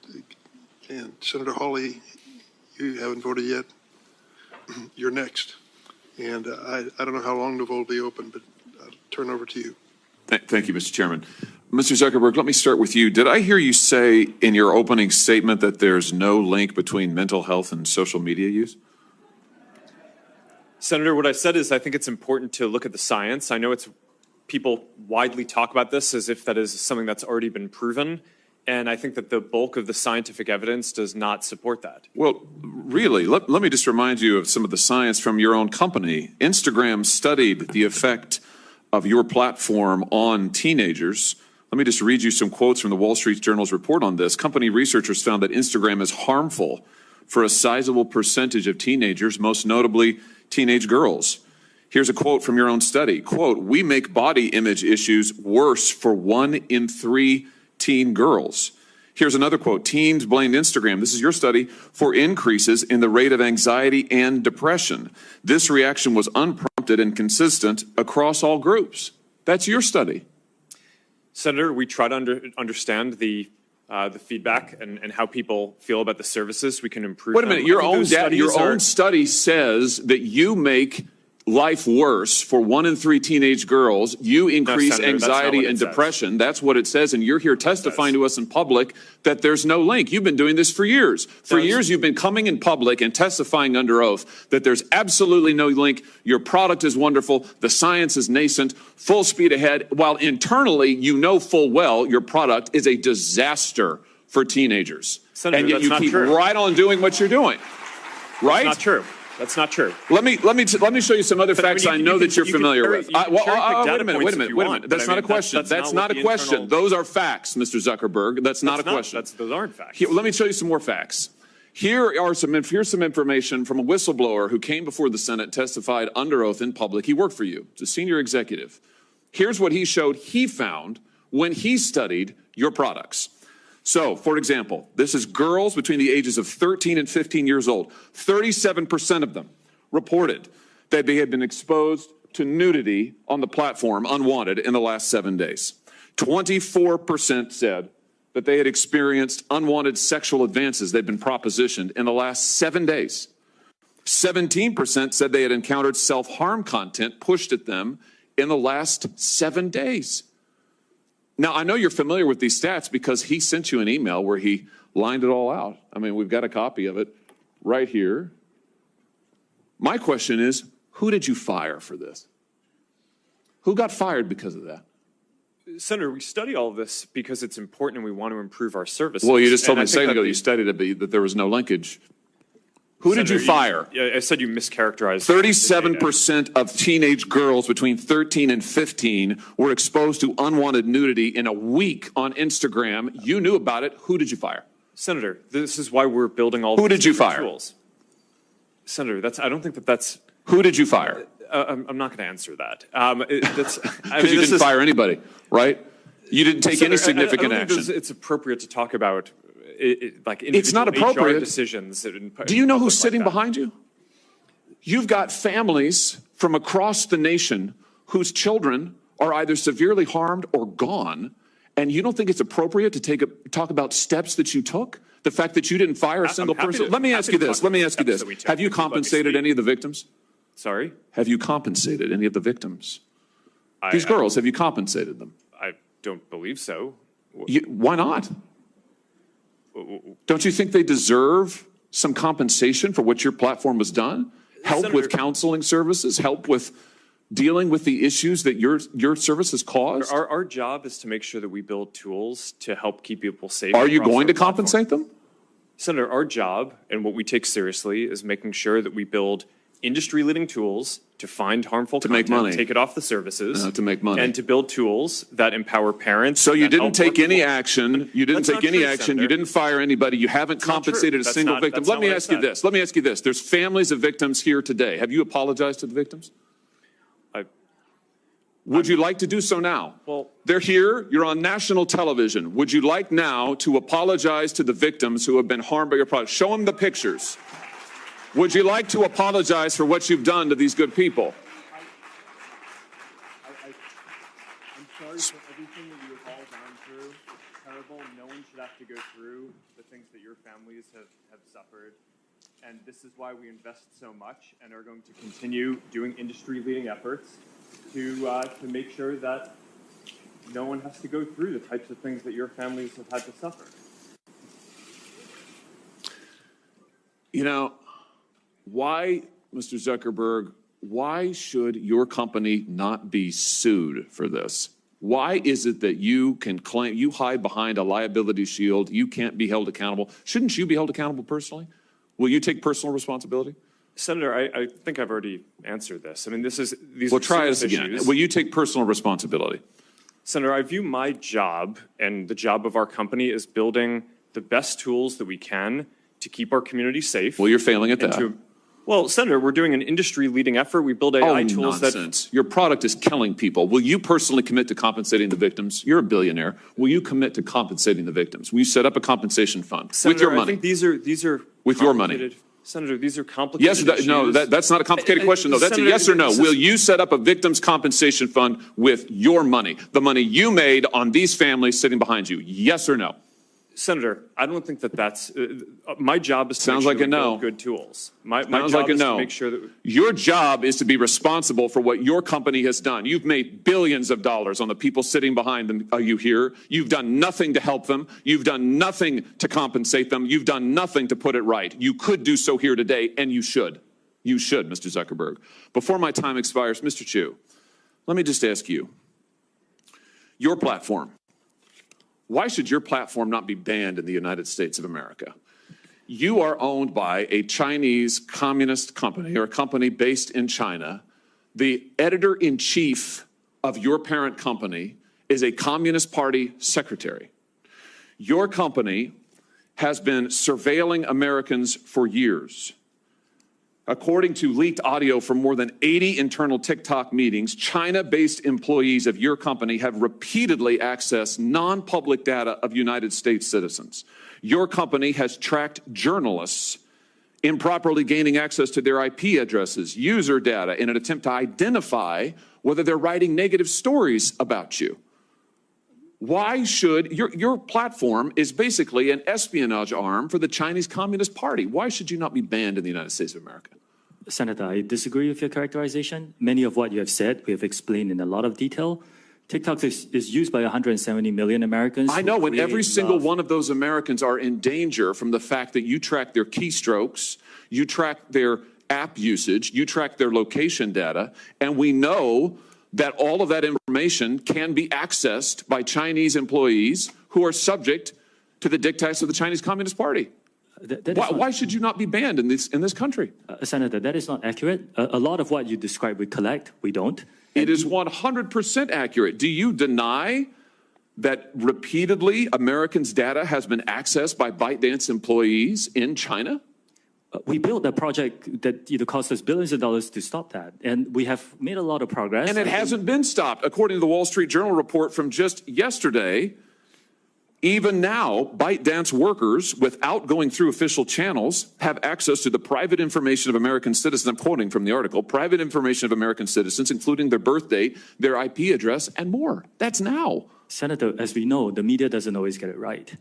and Senator Hawley, you haven't voted yet? You're next. And I don't know how long the vote will be open, but I'll turn over to you. Thank you, Mr. Chairman. Mr. Zuckerberg, let me start with you. Did I hear you say in your opening statement that there's no link between mental health and social media use? Senator, what I said is I think it's important to look at the science. I know people widely talk about this as if that is something that's already been proven. And I think that the bulk of the scientific evidence does not support that. Well, really, let me just remind you of some of the science from your own company. Instagram studied the effect of your platform on teenagers. Let me just read you some quotes from the Wall Street Journal's report on this. Company researchers found that Instagram is harmful for a sizable percentage of teenagers, most notably teenage girls. Here's a quote from your own study. Quote, "We make body image issues worse for 1 in 3 teen girls." Here's another quote. "Teens blamed Instagram," this is your study, "for increases in the rate of anxiety and depression. This reaction was unprompted and consistent across all groups." That's your study. Senator, we try to understand the feedback and how people feel about the services. We can improve. Wait a minute. Your own study says that you make life worse for 1 in 3 teenage girls. You increase Senator, anxiety and depression. That's what it says. And you're here testifying to us in public that there's no link. You've been doing this for years. For years, you've been coming in public and testifying under oath that there's absolutely no link. Your product is wonderful. The science is nascent, full speed ahead, while internally, you know full well your product is a disaster for teenagers. Senator, and yet that's you not keep true. right on doing what you're doing. Right? That's not true. That's not true. Let me show you some other facts I know that you're familiar with. Wait a minute. That's not a question. That's not a question. Those are facts, Mr. Zuckerberg. That's not a question. Those aren't facts. Let me show you some more facts. Here's some information from a whistleblower who came before the Senate, testified under oath in public. He worked for you. He's a senior executive. Here's what he showed he found when he studied your products. So, for example, this is girls between the ages of 13 and 15 years old. 37% of them reported that they had been exposed to nudity on the platform unwanted in the last 7 days. 24% said that they had experienced unwanted sexual advances they'd been propositioned in the last 7 days. 17% said they had encountered self-harm content pushed at them in the last 7 days. Now, I know you're familiar with these stats because he sent you an email where he lined it all out. I mean, we've got a copy of it right here. My question is, who did you fire for this? Who got fired because of that? Senator, we study all of this because it's important and we want to improve our services. Well, you just told me a second ago you studied it, that there was no linkage. Who did you fire? I said you mischaracterized. 37% of teenage girls between 13 and 15 were exposed to unwanted nudity in a week on Instagram. You knew about it. Who did you fire? Senator, this is why we're building all Who these did you different fire? Tools. Senator, I don't think that's. Who did you fire? I'm not going to answer that. Because you didn't fire anybody, right? You didn't take any significant I don't think action. it's appropriate to talk about like It's not individual appropriate. HR decisions. Do you know who's sitting behind you? You've got families from across the nation whose children are either severely harmed or gone, and you don't think it's appropriate to talk about steps that you took? The fact that you didn't fire a single person? Let me ask you this. Have you compensated any of the victims? Sorry? Have you compensated any of the victims? These girls, have you compensated them? I don't believe so. Why not? Don't you think they deserve some compensation for what your platform has done? Help Senator, with counseling services, help with dealing with the issues that your service has caused? Our job is to make sure that we build tools to help keep people safe. Are you across going our to compensate them? Senator, our job and what we take seriously is making sure that we build industry-leading tools to find harmful content, make money. take it off the services, to make money, and to build tools that empower parents. So you that didn't help take any working- action. You didn't That's take not any true, action. Senator. You didn't fire anybody. You haven't That's not compensated true. a That's single not- victim. that's Let not me what I ask you said. this. Let me ask you this. There's families of victims here today. Have you apologized to the victims? Would you like to do so now? Well, they're here. You're on national television. Would you like now to apologize to the victims who have been harmed by your product? Show them the pictures. Would you like to apologize for what you've done to these good people? I'm sorry for everything that you have all gone through. It's terrible. No one should have to go through the things that your families have suffered. And this is why we invest so much and are going to continue doing industry-leading efforts to make sure that no one has to go through the types of things that your families have had to suffer. You know, why, Mr. Zuckerberg, why should your company not be sued for this? Why is it that you can claim, you hide behind a liability shield, you can't be held accountable? Shouldn't you be held accountable personally? Will you take personal responsibility? Senator, I think I've already answered this. I mean, these Well, are try serious this again. issues. Will you take personal responsibility? Senator, I view my job and the job of our company as building the best tools that we can to keep our community safe. Well, you're failing at that. Well, Senator, we're doing an industry-leading effort. We build AI tools nonsense. Your product is killing people. Will you personally commit to compensating the victims? You're a billionaire. Will you commit to compensating the victims? Will you set up a compensation fund Senator, with your money? I think these are with your money. Senator, these are complicated Yes, no, that's not a complicated question, though. That's Senator, a yes or no. Will you set up a victims' compensation fund with your money, the money you made on these families sitting behind you? Yes or no? Senator, I don't think that's my job is to Sounds make sure like a we no. build good tools. My Sounds job like a is no. to make sure that Your job is to be responsible for what your company has done. You've made billions of dollars on the people sitting behind them. Are you here? You've done nothing to help them. You've done nothing to compensate them. You've done nothing to put it right. You could do so here today, and you should. You should, Mr. Zuckerberg. Before my time expires, Mr. Chu, let me just ask you, your platform, why should your platform not be banned in the United States of America? You are owned by a Chinese communist company or a company based in China. The editor-in-chief of your parent company is a Communist Party secretary. Your company has been surveilling Americans for years. According to leaked audio from more than 80 internal TikTok meetings, China-based employees of your company have repeatedly accessed non-public data of United States citizens. Your company has tracked journalists improperly gaining access to their IP addresses, user data, in an attempt to identify whether they're writing negative stories about you. Why should your platform is basically an espionage arm for the Chinese Communist Party? Why should you not be banned in the United States of America? Senator, I disagree with your characterization. Many of what you have said, we have explained in a lot of detail. TikTok is used by 170 million Americans. I know, and every single one of those Americans are in danger from the fact that you track their keystrokes, you track their app usage, you track their location data, and we know that all of that information can be accessed by Chinese employees who are subject to the dictates of the Chinese Communist Party. Why should you not be banned in this country? Senator, that is not accurate. A lot of what you describe we collect, we don't. It is 100% accurate. Do you deny that repeatedly Americans' data has been accessed by ByteDance employees in China? We built a project that cost us billions of dollars to stop that, and we have made a lot of progress. And it hasn't been stopped. According to the Wall Street Journal report from just yesterday, even now, ByteDance workers, without going through official channels, have access to the private information of American citizens. I'm quoting from the article, private information of American citizens, including their birth date, their IP address, and more. That's now. Senator, as we know, the media doesn't always get it right.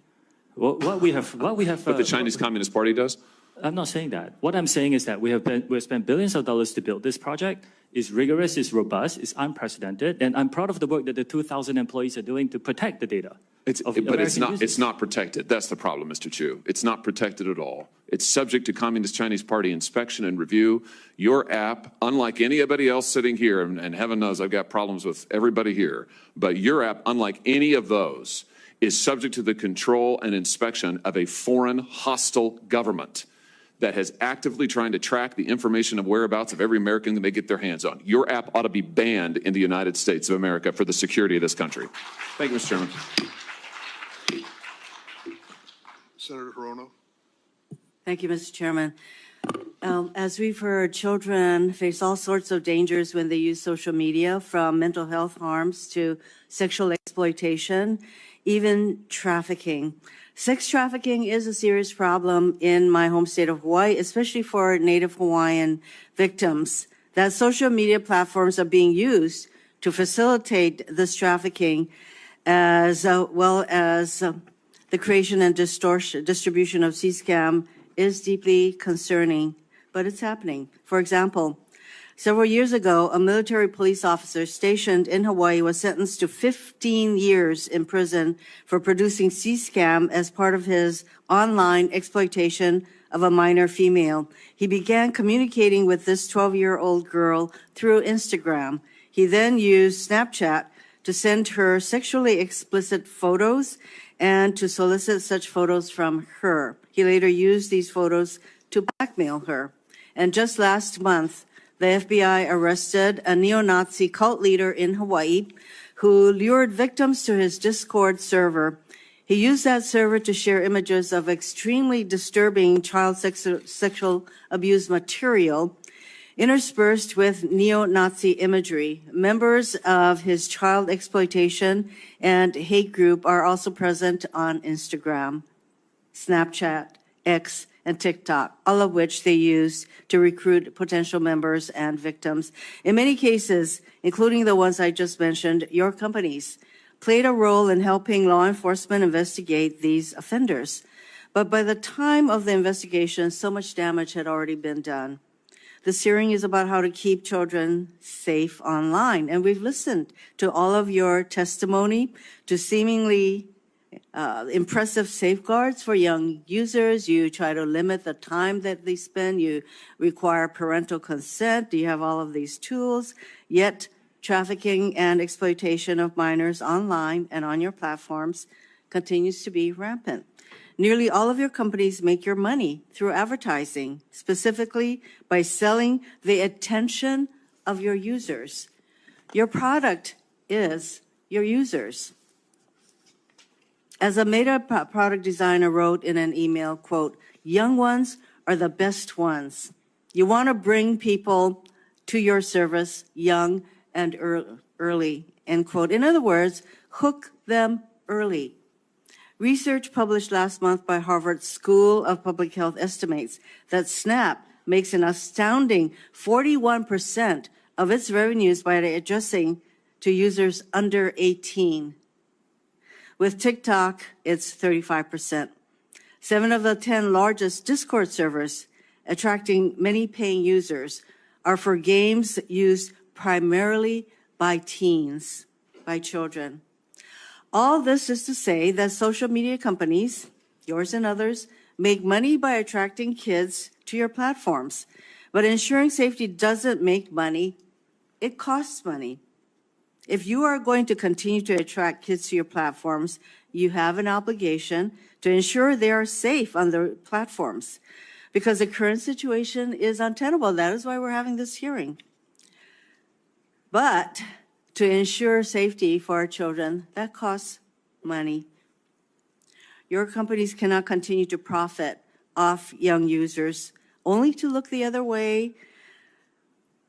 What we have. But the Chinese Communist Party does? I'm not saying that. What I'm saying is that we've spent billions of dollars to build this project. It's rigorous, it's robust, it's unprecedented, and I'm proud of the work that the 2,000 employees are doing to protect the data. But it's not protected. That's the problem, Mr. Chu. It's not protected at all. It's subject to Communist Chinese Party inspection and review. Your app, unlike anybody else sitting here, and heaven knows I've got problems with everybody here, but your app, unlike any of those, is subject to the control and inspection of a foreign hostile government that has actively trying to track the information of whereabouts of every American that they get their hands on. Your app ought to be banned in the United States of America for the security of this country. Thank you, Mr. Chairman. Senator Hirono. Thank you, Mr. Chairman. As we've heard, children face all sorts of dangers when they use social media, from mental health harms to sexual exploitation, even trafficking. Sex trafficking is a serious problem in my home state of Hawaii, especially for Native Hawaiian victims. That social media platforms are being used to facilitate this trafficking, as well as the creation and distribution of C-scam is deeply concerning, but it's happening. For example, Several years ago, a military police officer stationed in Hawaii was sentenced to 15 years in prison for producing C-scam as part of his online exploitation of a minor female. He began communicating with this 12-year-old girl through Instagram. He then used Snapchat to send her sexually explicit photos and to solicit such photos from her. He later used these photos to blackmail her. And just last month, the FBI arrested a neo-Nazi cult leader in Hawaii who lured victims to his Discord server. He used that server to share images of extremely disturbing child sexual abuse material interspersed with neo-Nazi imagery. Members of his child exploitation and hate group are also present on Instagram, Snapchat, X, and TikTok, all of which they use to recruit potential members and victims. In many cases, including the ones I just mentioned, your companies played a role in helping law enforcement investigate these offenders. But by the time of the investigation, so much damage had already been done. This hearing is about how to keep children safe online, and we've listened to all of your testimony, to seemingly impressive safeguards for young users. You try to limit the time that they spend. You require parental consent. You have all of these tools. Yet trafficking and exploitation of minors online and on your platforms continues to be rampant. Nearly all of your companies make your money through advertising, specifically by selling the attention of your users. Your product is your users. As a Meta product designer wrote in an email, quote, "Young ones are the best ones." You want to bring people to your service young and early, end quote. In other words, hook them early. Research published last month by Harvard School of Public Health estimates that Snap makes an astounding 41% of its revenues by addressing to users under 18. With TikTok, it's 35%. 7 of the 10 largest Discord servers, attracting many paying users, are for games used primarily by teens, by children. All this is to say that social media companies, yours and others, make money by attracting kids to your platforms. But ensuring safety doesn't make money, it costs money. If you are going to continue to attract kids to your platforms, you have an obligation to ensure they are safe on the platforms, because the current situation is untenable. That is why we're having this hearing. But to ensure safety for our children, that costs money. Your companies cannot continue to profit off young users, only to look the other way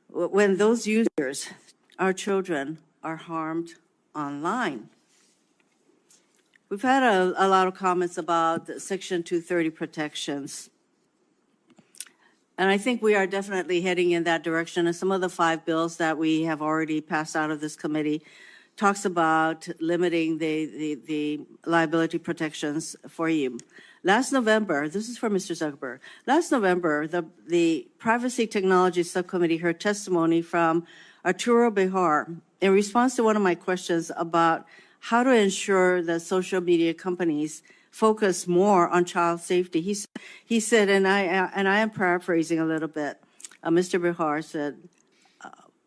when those users, our children, are harmed online. We've had a lot of comments about Section 230 protections. And I think we are definitely heading in that direction. And some of the 5 bills that we have already passed out of this committee talks about limiting the liability protections for you. Last November, this is for Mr. Zuckerberg. Last November, the Privacy Technology Subcommittee heard testimony from Arturo Bejar in response to one of my questions about how to ensure that social media companies focus more on child safety. He said, and I am paraphrasing a little bit, Mr. Bejar said,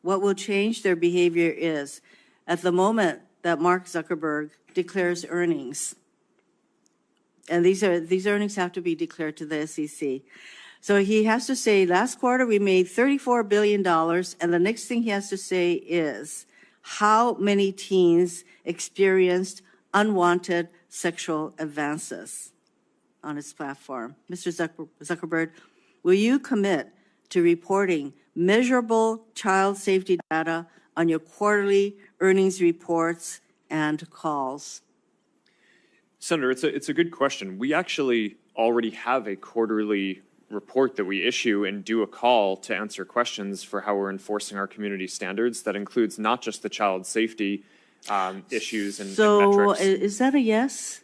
what will change their behavior is at the moment that Mark Zuckerberg declares earnings, and these earnings have to be declared to the SEC. So he has to say, last quarter we made $34 billion, and the next thing he has to say is how many teens experienced unwanted sexual advances on its platform. Mr. Zuckerberg, will you commit to reporting measurable child safety data on your quarterly earnings reports and calls? Senator, it's a good question. We actually already have a quarterly report that we issue and do a call to answer questions for how we're enforcing our community standards. That includes not just the child safety issues and so metrics. is that a yes?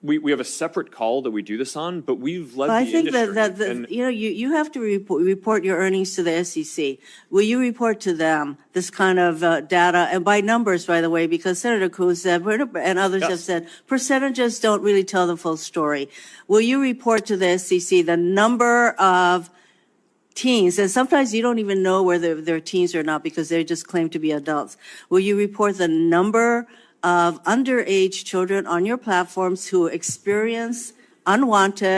We have a separate call that we do this on, but we've led But I the think industry. that you have to report your earnings to the SEC. Will you report to them this kind of data, and by numbers, by the way, because Senator Coons said, and others have said, percentages don't really tell the full story. Will you report to the SEC the number of teens, and sometimes you don't even know whether they're teens or not because they just claim to be adults. Will you report the number of underage children on your platforms who experience unwanted